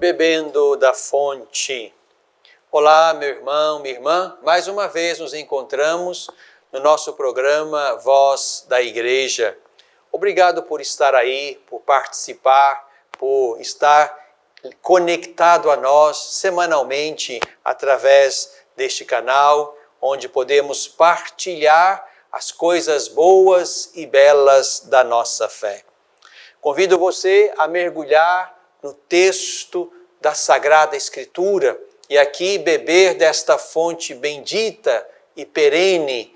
bebendo da fonte. Olá, meu irmão, minha irmã. Mais uma vez nos encontramos no nosso programa Voz da Igreja. Obrigado por estar aí, por participar, por estar conectado a nós semanalmente através deste canal, onde podemos partilhar as coisas boas e belas da nossa fé. Convido você a mergulhar no texto da Sagrada Escritura e aqui beber desta fonte bendita e perene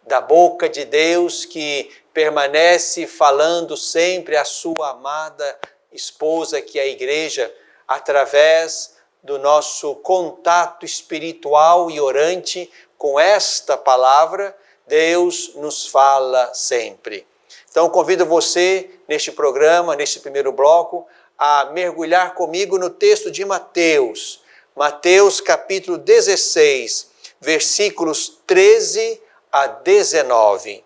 da boca de Deus que permanece falando sempre à sua amada esposa, que é a Igreja, através do nosso contato espiritual e orante com esta palavra. Deus nos fala sempre. Então convido você neste programa, neste primeiro bloco, a mergulhar comigo no texto de Mateus. Mateus capítulo 16, versículos 13 a 19.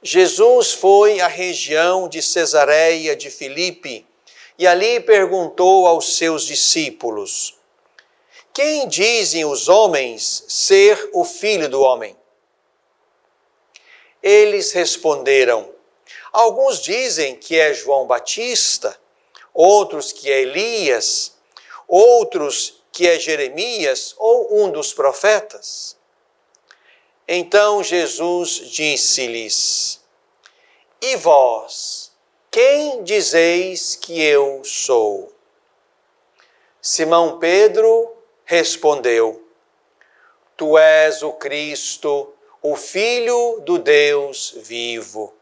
Jesus foi à região de Cesareia de Filipe e ali perguntou aos seus discípulos: quem dizem os homens ser o Filho do Homem? Eles responderam: alguns dizem que é João Batista, outros que é Elias, outros que é Jeremias ou um dos profetas. Então Jesus disse-lhes: e vós, quem dizeis que eu sou? Simão Pedro respondeu: tu és o Cristo, o Filho do Deus vivo.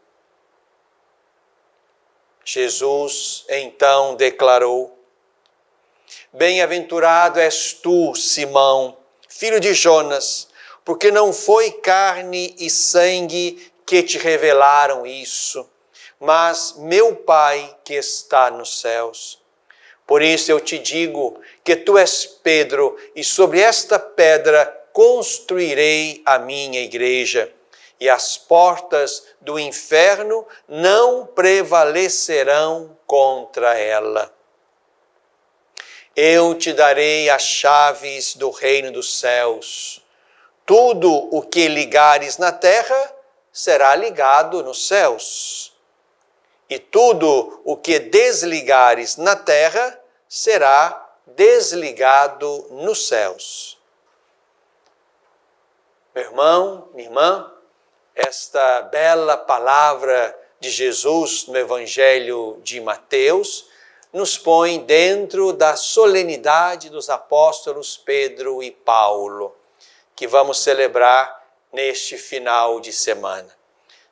Jesus então declarou: bem-aventurado és tu, Simão, filho de Jonas, porque não foi carne e sangue que te revelaram isso, mas meu Pai que está nos céus. Por isso eu te digo que tu és Pedro, e sobre esta pedra construirei a minha igreja, e as portas do inferno não prevalecerão contra ela. Eu te darei as chaves do reino dos céus. Tudo o que ligares na terra será ligado nos céus, e tudo o que desligares na terra será desligado nos céus. Meu irmão, minha irmã, esta bela palavra de Jesus no Evangelho de Mateus nos põe dentro da solenidade dos apóstolos Pedro e Paulo, que vamos celebrar neste final de semana.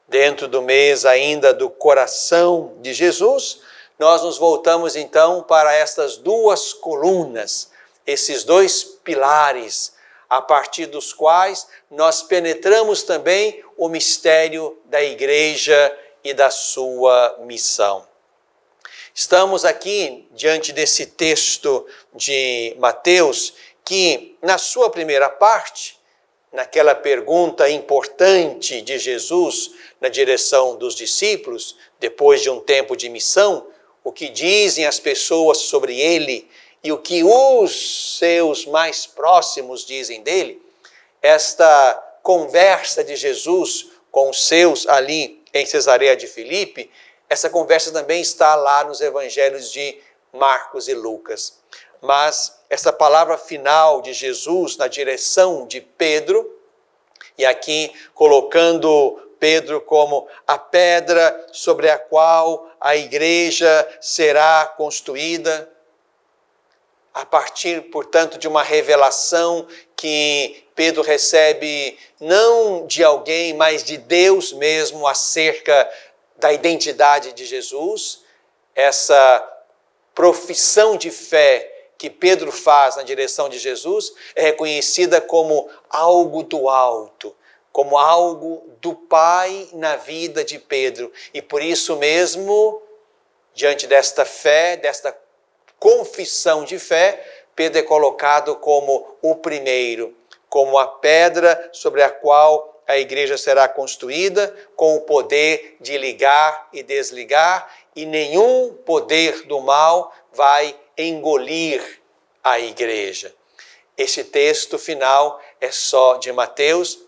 Dentro do mês ainda do coração de Jesus, nós nos voltamos então para estas duas colunas, esses dois pilares, a partir dos quais nós penetramos também o mistério da Igreja e da sua missão. Estamos aqui diante desse texto de Mateus, que na sua primeira parte, naquela pergunta importante de Jesus na direção dos discípulos, depois de um tempo de missão, o que dizem as pessoas sobre ele e o que os seus mais próximos dizem dele, esta conversa de Jesus com os seus ali em Cesareia de Filipe, essa conversa também está lá nos evangelhos de Marcos e Lucas. Mas essa palavra final de Jesus na direção de Pedro, e aqui colocando Pedro como a pedra sobre a qual a igreja será construída, a partir, portanto, de uma revelação que Pedro recebe não de alguém, mas de Deus mesmo acerca da identidade de Jesus, essa profissão de fé que Pedro faz na direção de Jesus é reconhecida como algo do alto, como algo do Pai na vida de Pedro. E por isso mesmo, diante desta fé, desta confissão de fé, Pedro é colocado como o primeiro, como a pedra sobre a qual a igreja será construída, com o poder de ligar e desligar, e nenhum poder do mal vai engolir a igreja. Esse texto final é só de Mateus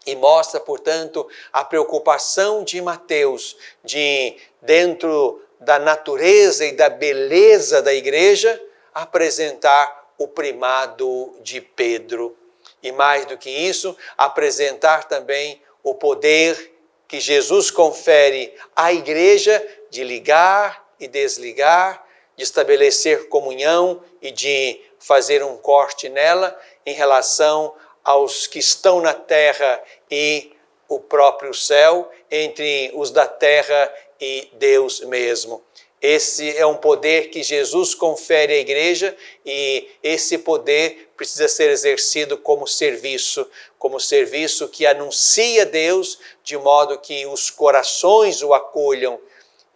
e mostra, portanto, a preocupação de Mateus de, dentro da natureza e da beleza da igreja, apresentar o primado de Pedro. E mais do que isso, apresentar também o poder que Jesus confere à igreja de ligar e desligar, de estabelecer comunhão e de fazer um corte nela em relação aos que estão na terra e o próprio céu, entre os da terra e Deus mesmo. Esse é um poder que Jesus confere à igreja e esse poder precisa ser exercido como serviço que anuncia Deus, de modo que os corações o acolham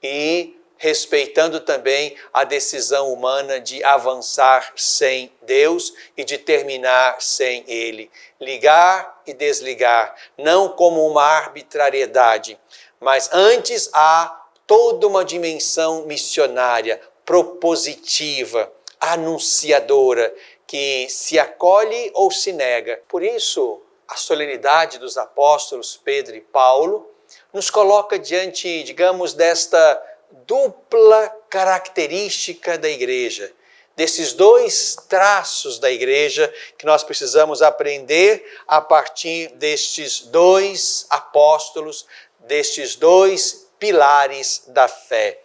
e respeitando também a decisão humana de avançar sem Deus e de terminar sem Ele. Ligar e desligar, não como uma arbitrariedade, mas antes há toda uma dimensão missionária, propositiva, anunciadora, que se acolhe ou se nega. Por isso, a solenidade dos apóstolos Pedro e Paulo nos coloca diante, digamos, desta dupla característica da igreja, desses dois traços da igreja que nós precisamos aprender a partir destes dois apóstolos, destes dois pilares da fé.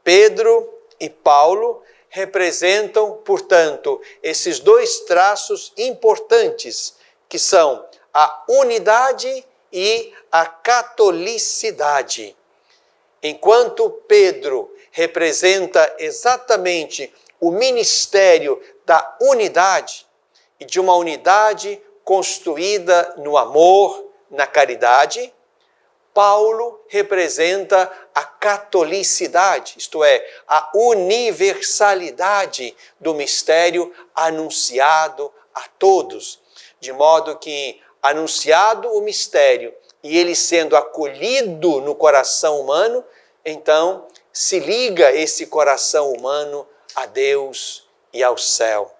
Pedro e Paulo representam, portanto, esses dois traços importantes, que são a unidade e a catolicidade. Enquanto Pedro representa exatamente o ministério da unidade, e de uma unidade construída no amor, na caridade, Paulo representa a catolicidade, isto é, a universalidade do mistério anunciado a todos, de modo que, anunciado o mistério e ele sendo acolhido no coração humano, então se liga esse coração humano a Deus e ao céu.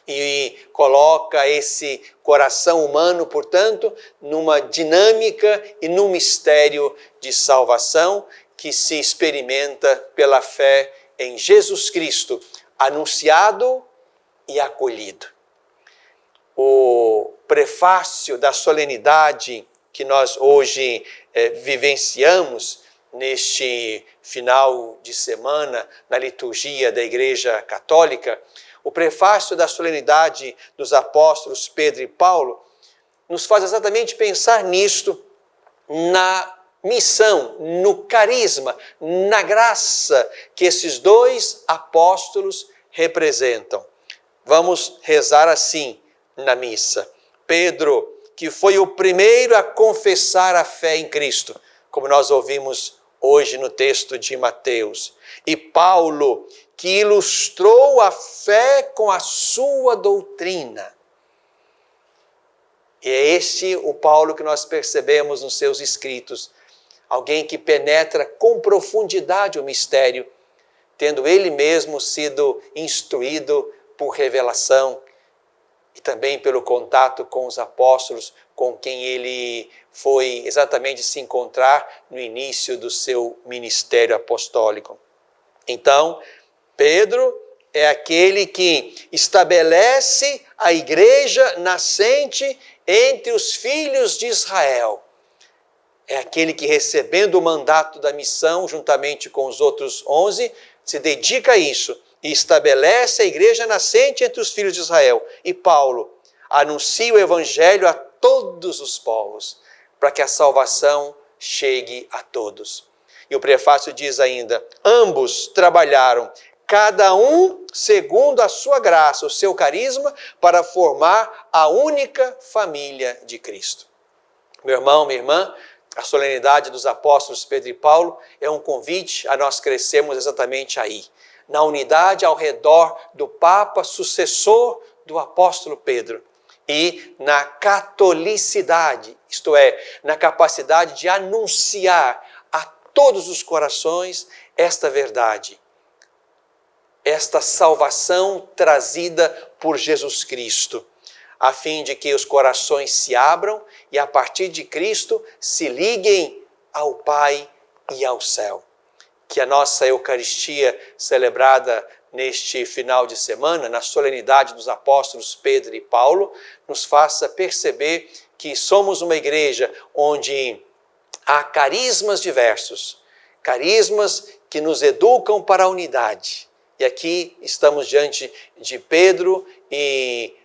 E coloca esse coração humano, portanto, numa dinâmica e num mistério de salvação que se experimenta pela fé em Jesus Cristo, anunciado e acolhido. O prefácio da solenidade que nós hoje vivenciamos neste final de semana na liturgia da Igreja Católica, o prefácio da solenidade dos apóstolos Pedro e Paulo nos faz exatamente pensar nisto, na missão, no carisma, na graça que esses dois apóstolos representam. Vamos rezar assim na missa. Pedro, que foi o primeiro a confessar a fé em Cristo, como nós ouvimos hoje no texto de Mateus. E Paulo, que ilustrou a fé com a sua doutrina. E é este o Paulo que nós percebemos nos seus escritos. Alguém que penetra com profundidade o mistério, tendo ele mesmo sido instruído por revelação e também pelo contato com os apóstolos, com quem ele foi exatamente se encontrar no início do seu ministério apostólico. Então, Pedro é aquele que estabelece a igreja nascente entre os filhos de Israel. É aquele que, recebendo o mandato da missão, juntamente com os outros 11, se dedica a isso e estabelece a igreja nascente entre os filhos de Israel. E Paulo anuncia o evangelho a todos os povos, para que a salvação chegue a todos. E o prefácio diz ainda: ambos trabalharam, cada um segundo a sua graça, o seu carisma, para formar a única família de Cristo. Meu irmão, minha irmã, a solenidade dos apóstolos Pedro e Paulo é um convite a nós crescermos exatamente aí, na unidade ao redor do Papa, sucessor do apóstolo Pedro, e na catolicidade, isto é, na capacidade de anunciar a todos os corações esta verdade. esta salvação trazida por Jesus Cristo, a fim de que os corações se abram e a partir de Cristo se liguem ao Pai e ao céu. Que a nossa Eucaristia celebrada neste final de semana, na solenidade dos apóstolos Pedro e Paulo, nos faça perceber que somos uma igreja onde há carismas diversos, carismas que nos educam para a unidade. E aqui estamos diante de Pedro e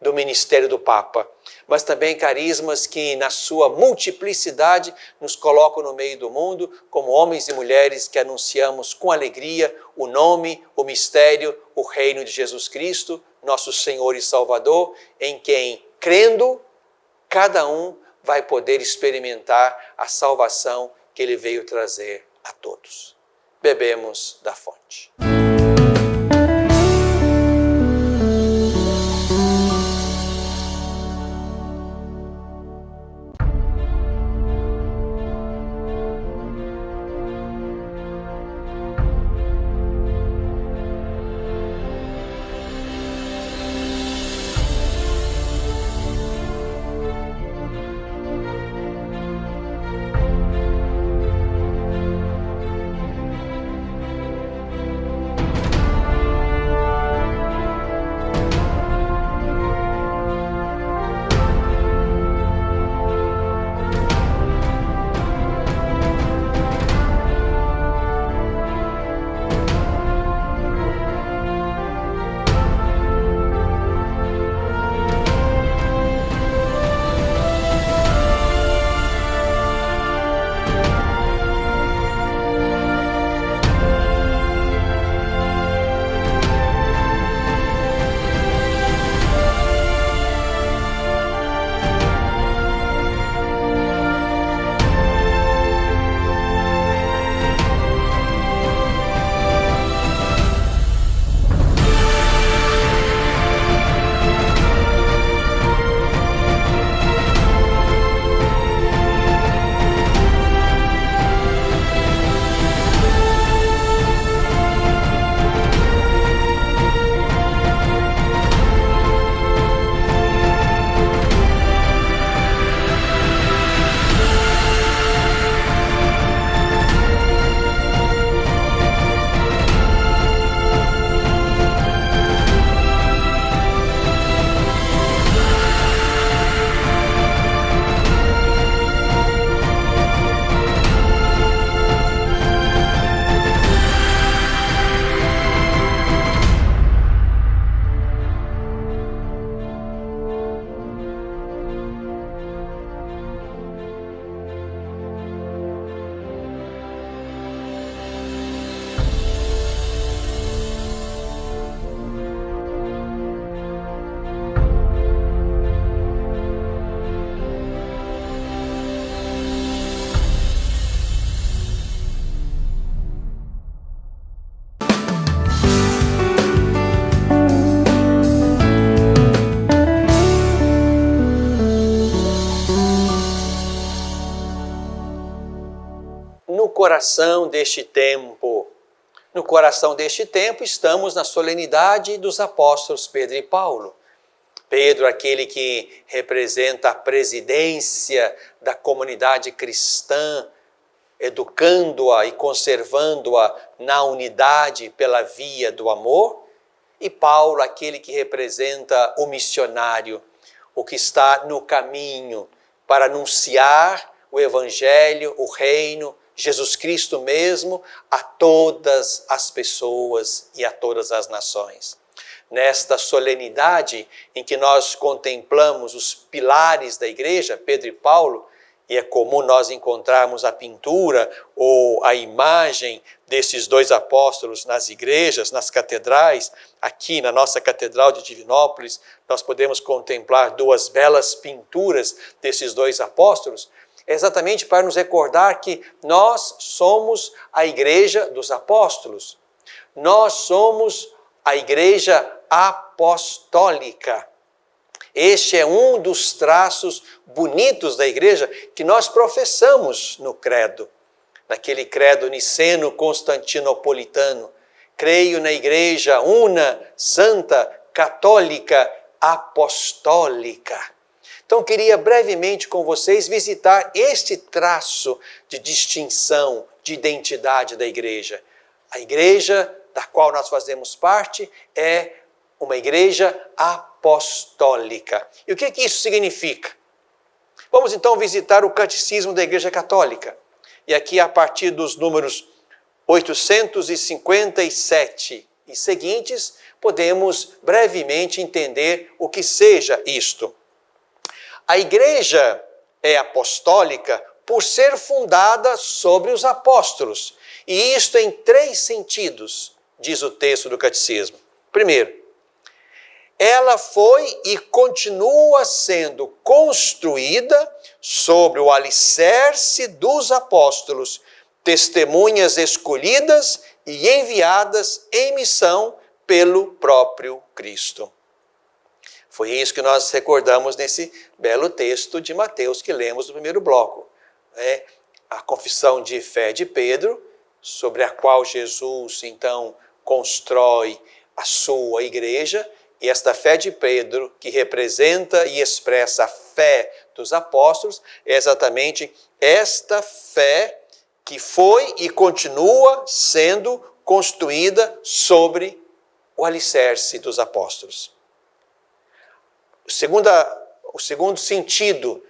do ministério do Papa, mas também carismas que na sua multiplicidade nos colocam no meio do mundo como homens e mulheres que anunciamos com alegria o nome, o mistério, o reino de Jesus Cristo, nosso Senhor e Salvador, em quem, crendo, cada um vai poder experimentar a salvação que Ele veio trazer a todos. Bebemos da fonte. No coração deste tempo estamos na solenidade dos apóstolos Pedro e Paulo. Pedro, aquele que representa a presidência da comunidade cristã, educando-a e conservando-a na unidade pela via do amor. E Paulo, aquele que representa o missionário, o que está no caminho para anunciar o Evangelho, o reino, Jesus Cristo mesmo, a todas as pessoas e a todas as nações. Nesta solenidade em que nós contemplamos os pilares da igreja, Pedro e Paulo, e é comum nós encontrarmos a pintura ou a imagem desses dois apóstolos nas igrejas, nas catedrais. Aqui na nossa Catedral de Divinópolis, nós podemos contemplar duas belas pinturas desses dois apóstolos, exatamente para nos recordar que nós somos a igreja dos apóstolos. Nós somos a igreja apostólica. Este é um dos traços bonitos da igreja que nós professamos no credo, naquele credo niceno-constantinopolitano. creio na igreja una, santa, católica, apostólica. Então, queria brevemente com vocês visitar este traço de distinção, de identidade da igreja. A igreja da qual nós fazemos parte é uma igreja apostólica. E o que isso significa? Vamos então visitar o Catecismo da Igreja Católica. E aqui, a partir dos números 857 e seguintes, podemos brevemente entender o que seja isto. A igreja é apostólica por ser fundada sobre os apóstolos. E isto em 3 sentidos, diz o texto do Catecismo. Primeiro, ela foi e continua sendo construída sobre o alicerce dos apóstolos, testemunhas escolhidas e enviadas em missão pelo próprio Cristo. Foi isso que nós recordamos nesse belo texto de Mateus que lemos no primeiro bloco. A confissão de fé de Pedro, sobre a qual Jesus então constrói a sua igreja, e esta fé de Pedro, que representa e expressa a fé dos apóstolos, é exatamente esta fé que foi e continua sendo construída sobre o alicerce dos apóstolos. O segundo sentido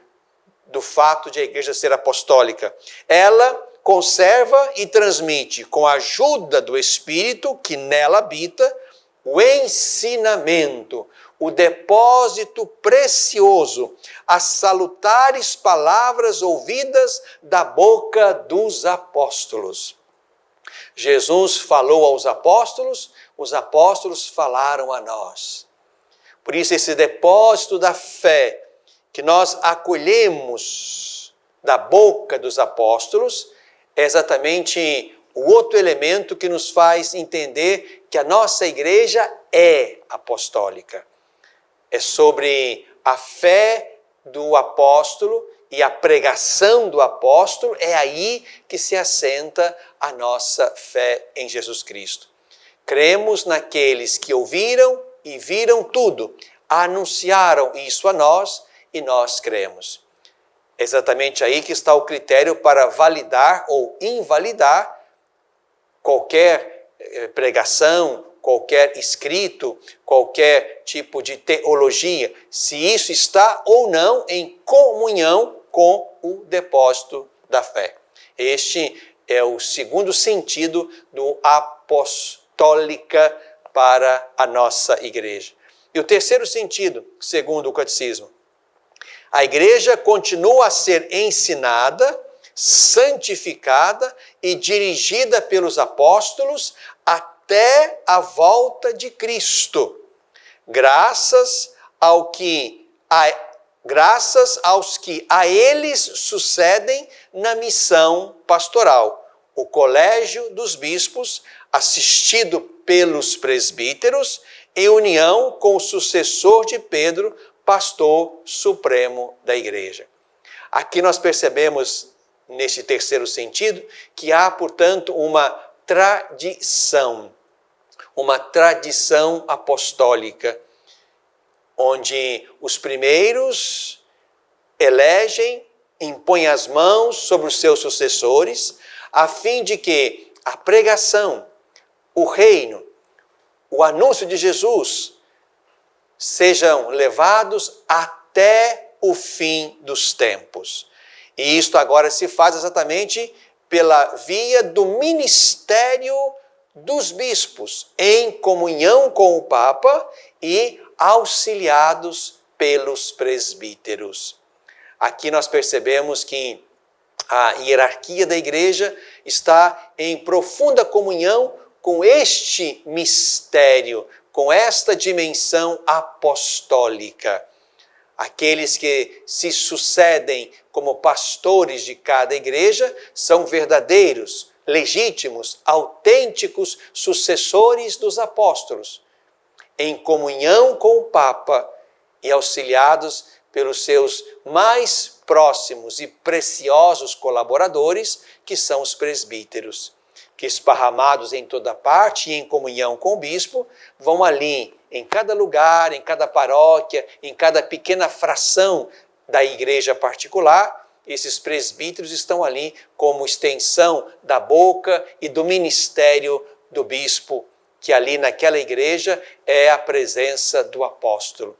do fato de a igreja ser apostólica, ela conserva e transmite, com a ajuda do Espírito que nela habita, o ensinamento, o depósito precioso, as salutares palavras ouvidas da boca dos apóstolos. Jesus falou aos apóstolos, os apóstolos falaram a nós. Por isso, esse depósito da fé que nós acolhemos da boca dos apóstolos é exatamente o outro elemento que nos faz entender que a nossa igreja é apostólica. É sobre a fé do apóstolo e a pregação do apóstolo, é aí que se assenta a nossa fé em Jesus Cristo. Cremos naqueles que ouviram e viram tudo, anunciaram isso a nós e nós cremos. É exatamente aí que está o critério para validar ou invalidar qualquer pregação, qualquer escrito, qualquer tipo de teologia, se isso está ou não em comunhão com o depósito da fé. Este é o segundo sentido do apostólica para a nossa igreja. E o terceiro sentido, segundo o catecismo, a igreja continua a ser ensinada, santificada e dirigida pelos apóstolos até a volta de Cristo, graças aos que a eles sucedem na missão pastoral, o colégio dos bispos, assistido pelos presbíteros, em união com o sucessor de Pedro, pastor supremo da igreja. Aqui nós percebemos, neste terceiro sentido, que há, portanto, uma tradição apostólica, onde os primeiros elegem, impõem as mãos sobre os seus sucessores, a fim de que a pregação, o reino, o anúncio de Jesus sejam levados até o fim dos tempos. E isto agora se faz exatamente pela via do ministério dos bispos, em comunhão com o Papa e auxiliados pelos presbíteros. Aqui nós percebemos que a hierarquia da igreja está em profunda comunhão com este mistério, com esta dimensão apostólica. Aqueles que se sucedem como pastores de cada igreja são verdadeiros, legítimos, autênticos sucessores dos apóstolos, em comunhão com o Papa e auxiliados pelos seus mais próximos e preciosos colaboradores, que são os presbíteros. que esparramados em toda parte e em comunhão com o bispo, vão ali em cada lugar, em cada paróquia, em cada pequena fração da igreja particular. Esses presbíteros estão ali como extensão da boca e do ministério do bispo, que ali naquela igreja é a presença do apóstolo,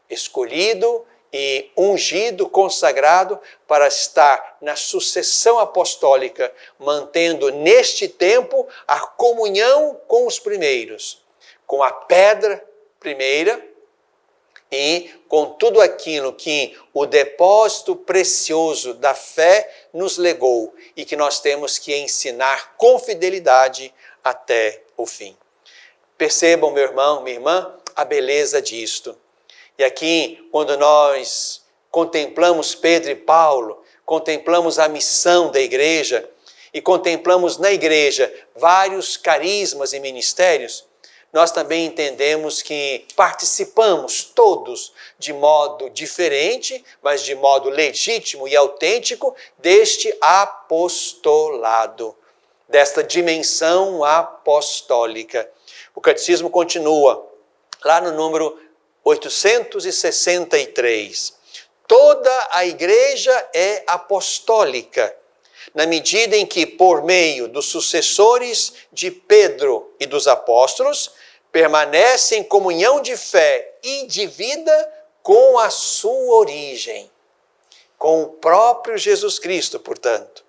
escolhido e ungido, consagrado para estar na sucessão apostólica, mantendo neste tempo a comunhão com os primeiros, com a pedra primeira e com tudo aquilo que o depósito precioso da fé nos legou e que nós temos que ensinar com fidelidade até o fim. Percebam, meu irmão, minha irmã, a beleza disto. E aqui, quando nós contemplamos Pedro e Paulo, contemplamos a missão da igreja e contemplamos na igreja vários carismas e ministérios, nós também entendemos que participamos todos de modo diferente, mas de modo legítimo e autêntico deste apostolado, desta dimensão apostólica. O catecismo continua lá no número 863. Toda a igreja é apostólica, na medida em que, por meio dos sucessores de Pedro e dos apóstolos, permanece em comunhão de fé e de vida com a sua origem, com o próprio Jesus Cristo, portanto.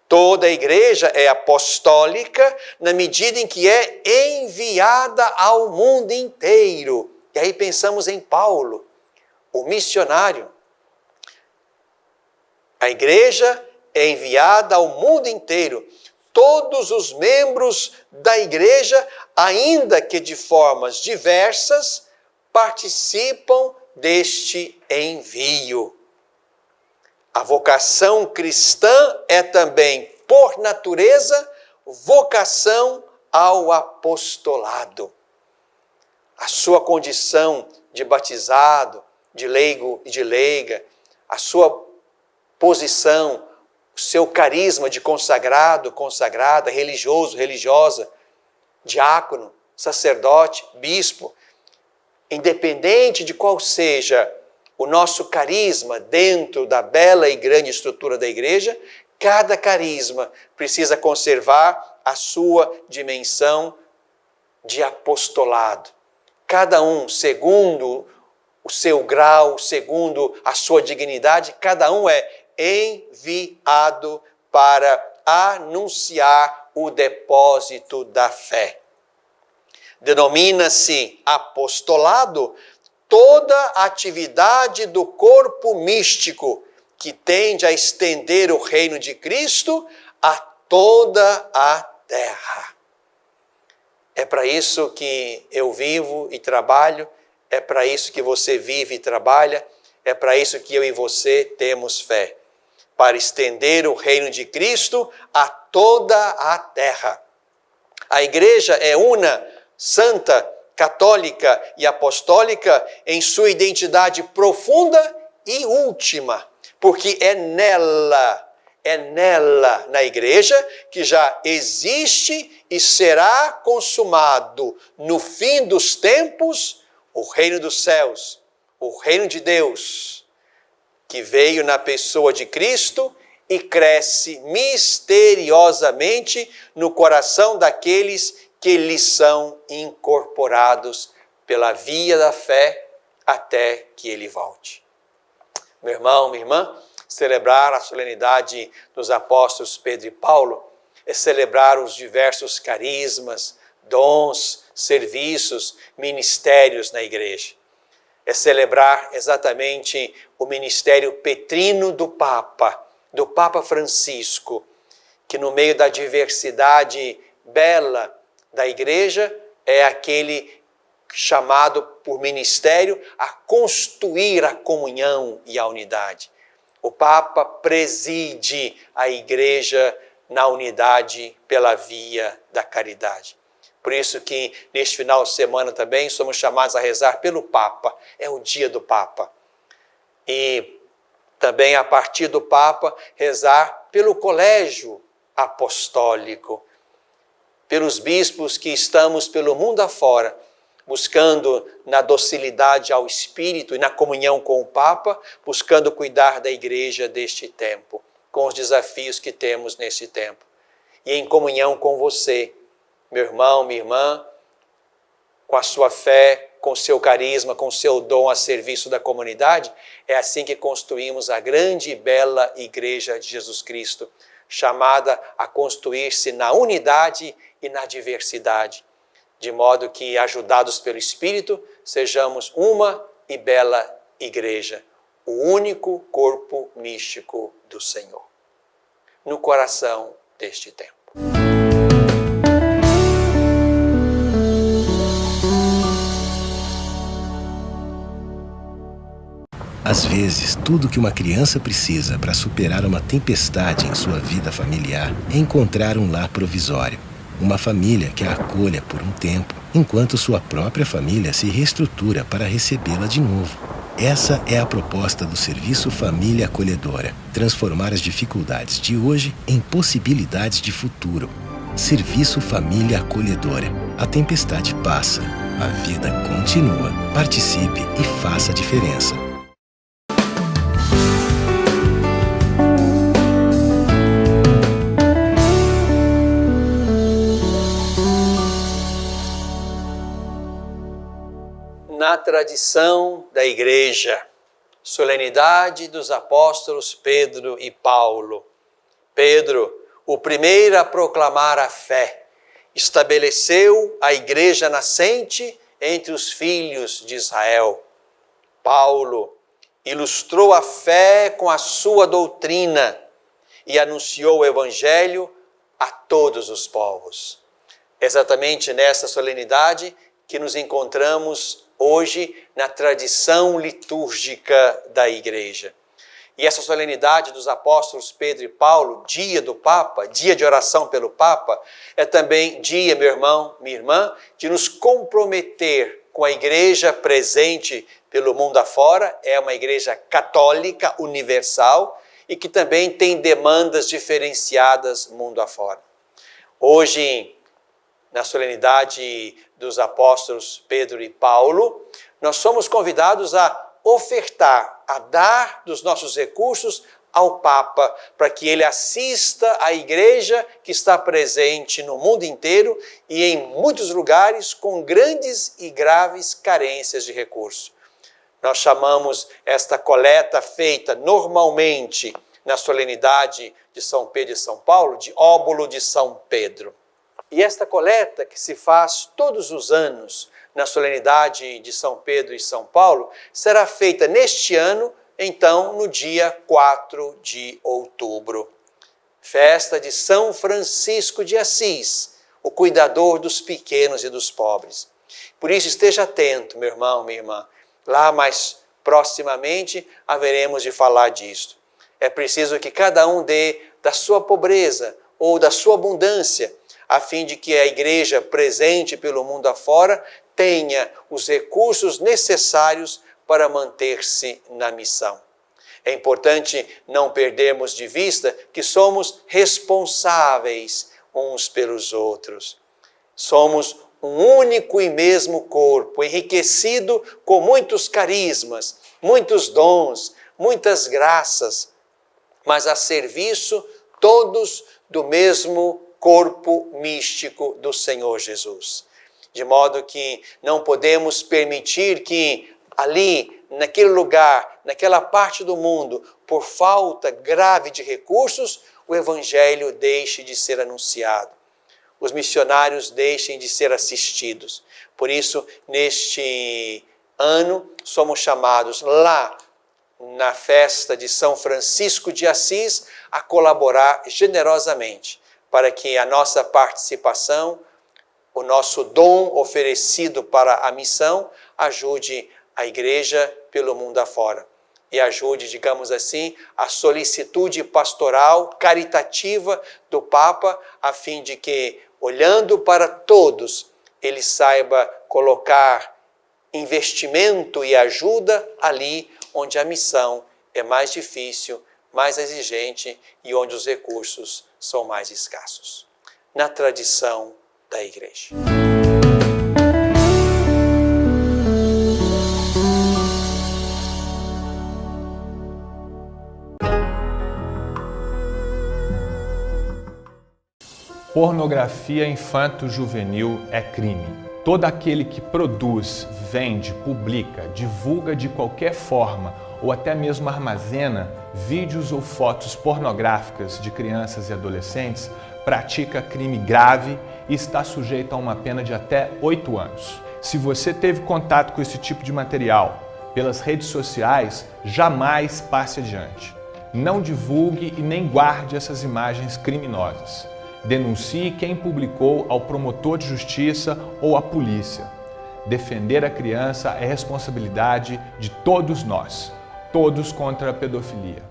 Toda a igreja é apostólica na medida em que é enviada ao mundo inteiro. E aí pensamos em Paulo, o missionário. A igreja é enviada ao mundo inteiro. Todos os membros da igreja, ainda que de formas diversas, participam deste envio. A vocação cristã é também, por natureza, vocação ao apostolado. A sua condição de batizado, de leigo e de leiga, a sua posição, o seu carisma de consagrado, consagrada, religioso, religiosa, diácono, sacerdote, bispo, independente de qual seja o nosso carisma dentro da bela e grande estrutura da igreja, cada carisma precisa conservar a sua dimensão de apostolado. Cada um, segundo o seu grau, segundo a sua dignidade, cada um é enviado para anunciar o depósito da fé. Denomina-se apostolado toda a atividade do corpo místico que tende a estender o reino de Cristo a toda a terra. É para isso que eu vivo e trabalho, é para isso que você vive e trabalha, é para isso que eu e você temos fé, para estender o reino de Cristo a toda a terra. A igreja é una, santa, católica e apostólica em sua identidade profunda e última, porque é nela, na igreja, que já existe e será consumado no fim dos tempos o reino dos céus, o reino de Deus, que veio na pessoa de Cristo e cresce misteriosamente no coração daqueles que lhes são incorporados pela via da fé até que ele volte. Meu irmão, minha irmã, celebrar a solenidade dos apóstolos Pedro e Paulo é celebrar os diversos carismas, dons, serviços, ministérios na igreja. É celebrar exatamente o ministério petrino do Papa Francisco, que no meio da diversidade bela da igreja é aquele chamado por ministério a construir a comunhão e a unidade. O Papa preside a igreja na unidade pela via da caridade. Por isso que neste final de semana também somos chamados a rezar pelo Papa. É o dia do Papa. E também a partir do Papa rezar pelo colégio apostólico. pelos bispos que estamos pelo mundo afora, buscando na docilidade ao Espírito e na comunhão com o Papa, buscando cuidar da igreja deste tempo, com os desafios que temos neste tempo. E em comunhão com você, meu irmão, minha irmã, com a sua fé, com o seu carisma, com o seu dom a serviço da comunidade, é assim que construímos a grande e bela Igreja de Jesus Cristo, chamada a construir-se na unidade e na diversidade, de modo que, ajudados pelo Espírito, sejamos uma e bela Igreja, o único corpo místico do Senhor, no coração deste tempo. Às vezes, tudo que uma criança precisa para superar uma tempestade em sua vida familiar é encontrar um lar provisório. Uma família que a acolha por um tempo, enquanto sua própria família se reestrutura para recebê-la de novo. Essa é a proposta do Serviço Família Acolhedora. Transformar as dificuldades de hoje em possibilidades de futuro. Serviço Família Acolhedora. A tempestade passa, a vida continua. Participe e faça a diferença. Na tradição da Igreja, solenidade dos apóstolos Pedro e Paulo. Pedro, o primeiro a proclamar a fé, estabeleceu a Igreja nascente entre os filhos de Israel. Paulo ilustrou a fé com a sua doutrina e anunciou o Evangelho a todos os povos. Exatamente nessa solenidade que nos encontramos hoje na tradição litúrgica da Igreja. E essa solenidade dos apóstolos Pedro e Paulo, dia do Papa, dia de oração pelo Papa, é também dia, meu irmão, minha irmã, de nos comprometer com a Igreja presente pelo mundo afora. É uma Igreja católica, universal, e que também tem demandas diferenciadas mundo afora. Hoje, na solenidade dos apóstolos Pedro e Paulo, nós somos convidados a ofertar, a dar dos nossos recursos ao Papa, para que ele assista a igreja que está presente no mundo inteiro e em muitos lugares com grandes e graves carências de recursos. Nós chamamos esta coleta feita normalmente na solenidade de São Pedro e São Paulo de óbolo de São Pedro. E esta coleta, que se faz todos os anos na solenidade de São Pedro e São Paulo, será feita neste ano, então, no dia 4 de outubro. Festa de São Francisco de Assis, o cuidador dos pequenos e dos pobres. Por isso, esteja atento, meu irmão, minha irmã. Lá mais proximamente haveremos de falar disto. É preciso que cada um dê da sua pobreza ou da sua abundância, a fim de que a igreja presente pelo mundo afora tenha os recursos necessários para manter-se na missão. É importante não perdermos de vista que somos responsáveis uns pelos outros. Somos um único e mesmo corpo, enriquecido com muitos carismas, muitos dons, muitas graças, mas a serviço todos do mesmo corpo místico do Senhor Jesus. De modo que não podemos permitir que ali, naquele lugar, naquela parte do mundo, por falta grave de recursos, o Evangelho deixe de ser anunciado. Os missionários deixem de ser assistidos. Por isso, neste ano, somos chamados lá, na festa de São Francisco de Assis, a colaborar generosamente, para que a nossa participação, o nosso dom oferecido para a missão, ajude a igreja pelo mundo afora. E ajude, digamos assim, a solicitude pastoral, caritativa do Papa, a fim de que, olhando para todos, ele saiba colocar investimento e ajuda ali onde a missão é mais difícil, mais exigente e onde os recursos são mais escassos. Na tradição da igreja. Pornografia infanto-juvenil é crime. Todo aquele que produz, vende, publica, divulga de qualquer forma ou até mesmo armazena vídeos ou fotos pornográficas de crianças e adolescentes pratica crime grave e está sujeito a uma pena de até 8 anos. Se você teve contato com esse tipo de material pelas redes sociais, jamais passe adiante. Não divulgue e nem guarde essas imagens criminosas. Denuncie quem publicou ao promotor de justiça ou à polícia. Defender a criança é responsabilidade de todos nós, todos contra a pedofilia.